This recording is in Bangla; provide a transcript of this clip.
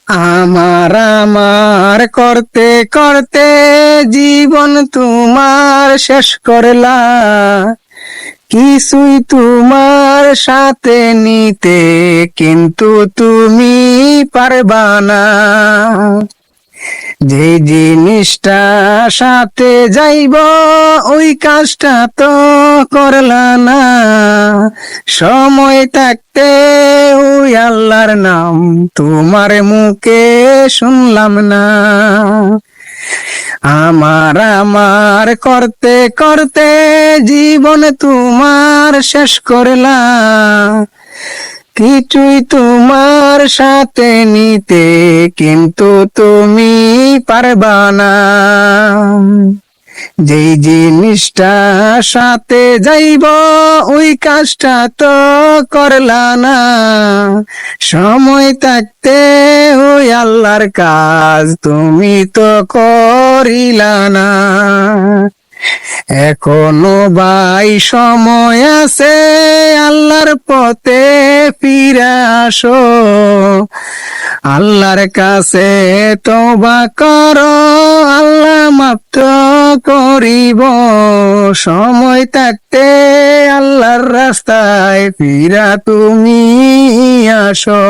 আমার আমার করতে করতে জীবন তোমার শেষ করলা, কিছুই তোমার সাথে নিতে কিন্তু তুমি পারবা না। যে জিনিসটা সাথে যাইব ওই কাজটা তো করলা না। সময় থাকতে ওই আল্লাহর নাম তোমার মুখে শুনলাম না। আমার আমার করতে করতে জীবন তোমার শেষ করলা, কিছুই তোমার সাথে নিতে কিন্তু তুমি পারবা না। যেই জিনিসটা সাথে যাইব ওই কাজটা তো করলা না। সময় থাকতে ওই আল্লাহর কাজ তুমি তো করিলা না। এখনো ভাই সময় আছে, আল্লাহর পথে ফিরে আসো। আল্লাহর কাছে তওবা করো, আল্লাহ মাফ তো করিব। সময় থাকতে আল্লাহর রাস্তায় ফিরা তুমি আসো।